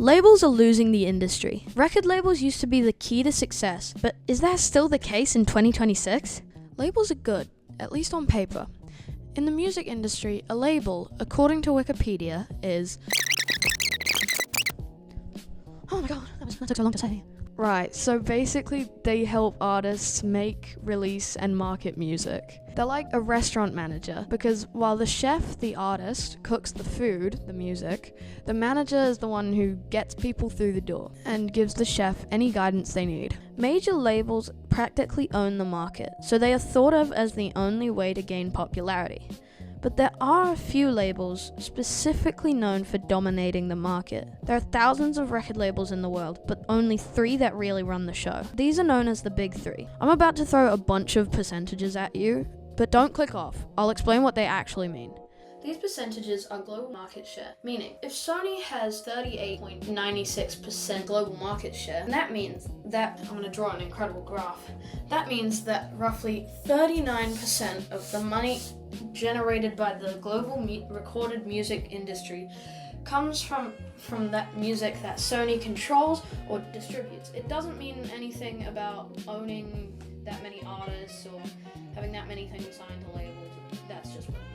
Labels are losing the industry. Record labels used to be the key to success, but is that still the case in 2026? Labels are good, at least on paper. In the music industry, a label, according to Wikipedia, is... Oh my god, that took so long to say. Right, so basically they help artists make, release, and market music. They're like a restaurant manager, because while the chef, the artist, cooks the food, the music, the manager is the one who gets people through the door and gives the chef any guidance they need. Major labels practically own the market, so they are thought of as the only way to gain popularity. But there are a few labels specifically known for dominating the market. There are thousands of record labels in the world, but only 3 that really run the show. These are known as the Big 3. I'm about to throw a bunch of percentages at you, but don't click off. I'll explain what they actually mean. These percentages are global market share, meaning if Sony has 38.96% global market share, that means that, I'm going to draw an incredible graph, that means that roughly 39% of the money generated by the global recorded music industry comes from that music that Sony controls or distributes. It doesn't mean anything about owning that many artists or having that many things signed to labels. That's just what it means.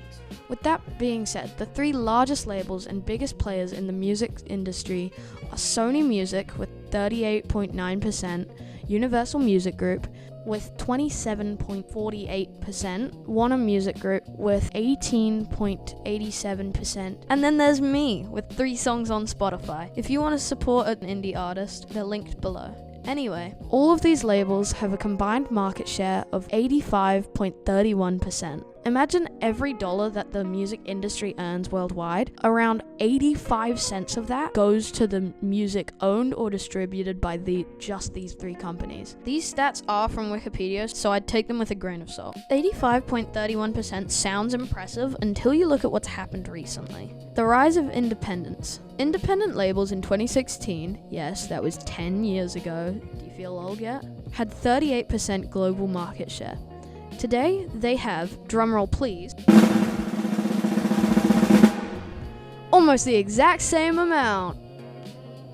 With that being said, the 3 largest labels and biggest players in the music industry are Sony Music with 38.9%, Universal Music Group with 27.48%, Warner Music Group with 18.87%, and then there's me with 3 songs on Spotify. If you want to support an indie artist, they're linked below. Anyway, all of these labels have a combined market share of 85.31%. Imagine every dollar that the music industry earns worldwide, around 85 cents of that goes to the music owned or distributed by just these 3 companies. These stats are from Wikipedia, so I'd take them with a grain of salt. 85.31% sounds impressive until you look at what's happened recently. The rise of independence. Independent labels in 2016, yes, that was 10 years ago, do you feel old yet? Had 38% global market share. Today, they have, drumroll please, almost the exact same amount.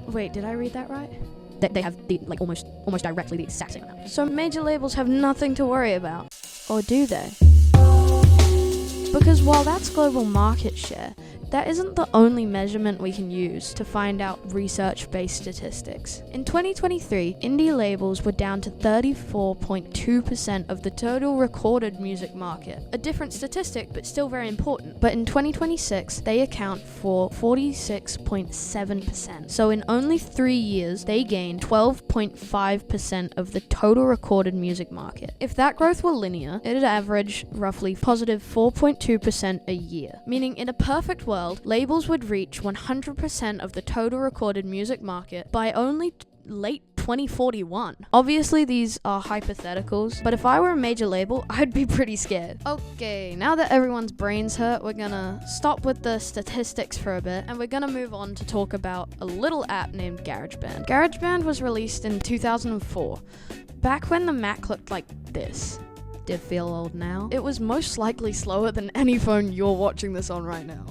Wait, did I read that right? They have almost directly the exact same amount. So major labels have nothing to worry about. Or do they? Because while that's global market share, that isn't the only measurement we can use to find out research-based statistics. In 2023, indie labels were down to 34.2% of the total recorded music market. A different statistic, but still very important. But in 2026, they account for 46.7%. So in only 3 years, they gained 12.5% of the total recorded music market. If that growth were linear, it'd average roughly positive 4.2% a year, meaning in a perfect world, labels would reach 100% of the total recorded music market by only late 2041. Obviously, these are hypotheticals, but if I were a major label, I'd be pretty scared. Okay, now that everyone's brains hurt, we're gonna stop with the statistics for a bit, and we're gonna move on to talk about a little app named GarageBand. GarageBand was released in 2004, back when the Mac looked like this. Did feel old now? It was most likely slower than any phone you're watching this on right now.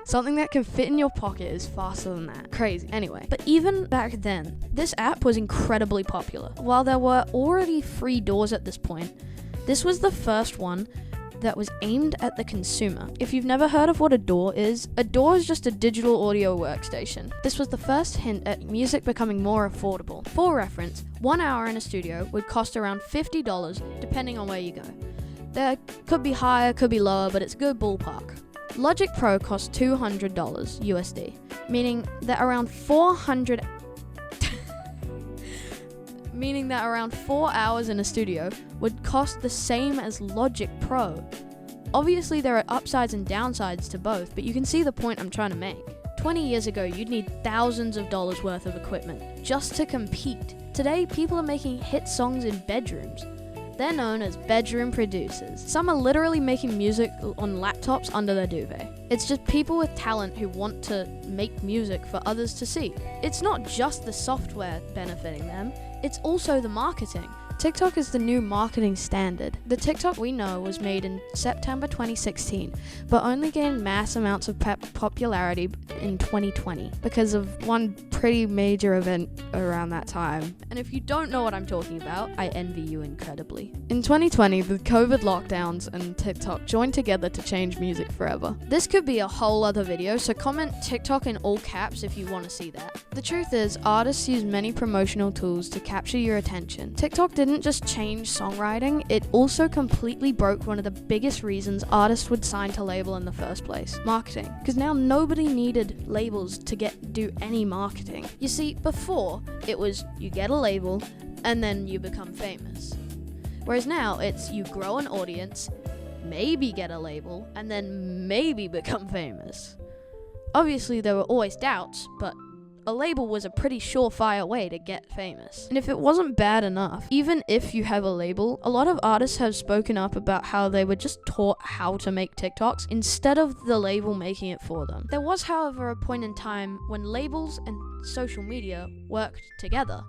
Something that can fit in your pocket is faster than that. Crazy. Anyway, but even back then, this app was incredibly popular. While there were already free DAWs at this point, this was the first one that was aimed at the consumer. If you've never heard of what a DAW is just a digital audio workstation. This was the first hint at music becoming more affordable. For reference, 1 hour in a studio would cost around $50 depending on where you go. There could be higher, could be lower, but it's a good ballpark. Logic Pro costs $200 USD, meaning that around 4 hours in a studio would cost the same as Logic Pro. Obviously, there are upsides and downsides to both, but you can see the point I'm trying to make. 20 years ago, you'd need thousands of dollars worth of equipment just to compete. Today, people are making hit songs in bedrooms. They're known as bedroom producers. Some are literally making music on laptops under their duvet. It's just people with talent who want to make music for others to see. It's not just the software benefiting them, it's also the marketing. TikTok is the new marketing standard. The TikTok we know was made in September 2016, but only gained mass amounts of popularity in 2020 because of one pretty major event around that time. And if you don't know what I'm talking about, I envy you incredibly. In 2020, the COVID lockdowns and TikTok joined together to change music forever. This could be a whole other video, so comment TikTok in all caps if you want to see that. The truth is, artists use many promotional tools to capture your attention. TikTok didn't just change songwriting, it also completely broke one of the biggest reasons artists would sign to label in the first place: marketing. Because now nobody needed labels to do any marketing. You see, before, it was you get a label and then you become famous. Whereas now, it's you grow an audience, maybe get a label, and then maybe become famous. Obviously, there were always doubts, but a label was a pretty surefire way to get famous. And if it wasn't bad enough, even if you have a label, a lot of artists have spoken up about how they were just taught how to make TikToks instead of the label making it for them. There was, however, a point in time when labels and social media worked together.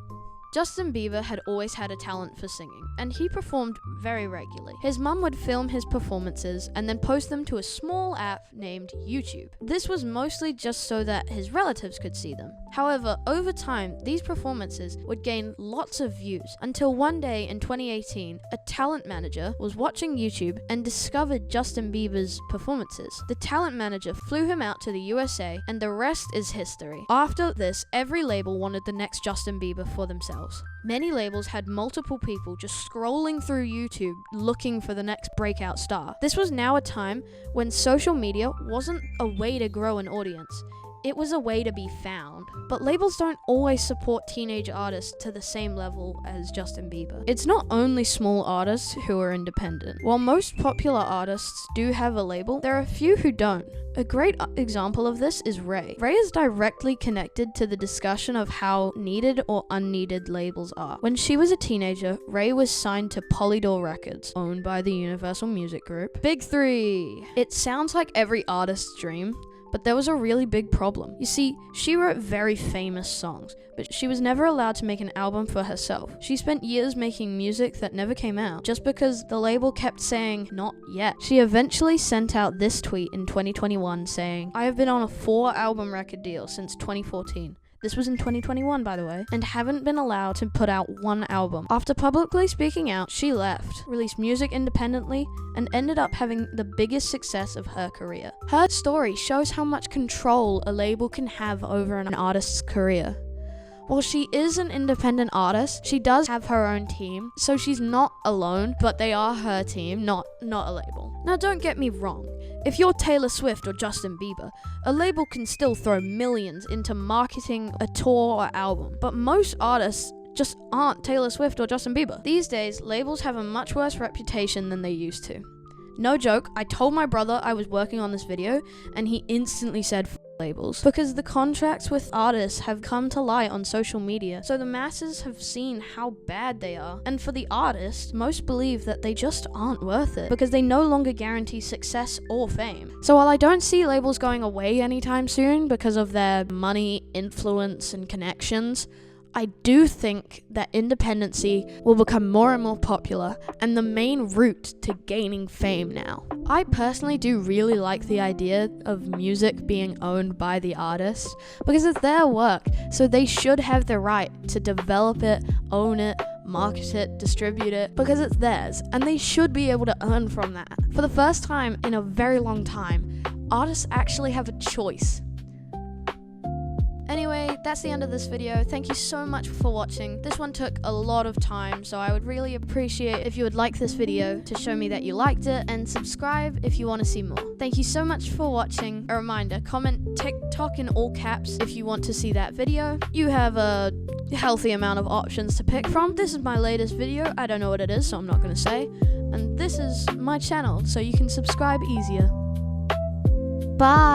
Justin Bieber had always had a talent for singing, and he performed very regularly. His mum would film his performances and then post them to a small app named YouTube. This was mostly just so that his relatives could see them. However, over time, these performances would gain lots of views, until one day in 2018, a talent manager was watching YouTube and discovered Justin Bieber's performances. The talent manager flew him out to the USA, and the rest is history. After this, every label wanted the next Justin Bieber for themselves. Many labels had multiple people just scrolling through YouTube looking for the next breakout star. This was now a time when social media wasn't a way to grow an audience. It was a way to be found. But labels don't always support teenage artists to the same level as Justin Bieber. It's not only small artists who are independent. While most popular artists do have a label, there are a few who don't. A great example of this is Ray. Ray is directly connected to the discussion of how needed or unneeded labels are. When she was a teenager, Ray was signed to Polydor Records, owned by the Universal Music Group. Big Three! It sounds like every artist's dream, but there was a really big problem. You see, she wrote very famous songs, but she was never allowed to make an album for herself. She spent years making music that never came out, just because the label kept saying, not yet. She eventually sent out this tweet in 2021 saying, "I have been on a 4-album record deal since 2014. This was in 2021, by the way, and haven't been allowed to put out one album." After publicly speaking out, she left, released music independently, and ended up having the biggest success of her career. Her story shows how much control a label can have over an artist's career. While she is an independent artist, she does have her own team, so she's not alone, but they are her team, not a label. Now don't get me wrong, if you're Taylor Swift or Justin Bieber, a label can still throw millions into marketing a tour or album, but most artists just aren't Taylor Swift or Justin Bieber. These days, labels have a much worse reputation than they used to. No joke, I told my brother I was working on this video, and he instantly said labels, because the contracts with artists have come to light on social media, so the masses have seen how bad they are. And for the artists, most believe that they just aren't worth it, because they no longer guarantee success or fame. So while I don't see labels going away anytime soon because of their money, influence, and connections, I do think that independency will become more and more popular and the main route to gaining fame now. I personally do really like the idea of music being owned by the artist because it's their work, so they should have the right to develop it, own it, market it, distribute it, because it's theirs, and they should be able to earn from that. For the first time in a very long time, artists actually have a choice. Anyway, that's the end of this video. Thank you so much for watching. This one took a lot of time, so I would really appreciate if you would like this video to show me that you liked it, and subscribe if you want to see more. Thank you so much for watching. A reminder, comment TikTok in all caps if you want to see that video. You have a healthy amount of options to pick from. This is my latest video. I don't know what it is, so I'm not going to say. And this is my channel, so you can subscribe easier. Bye!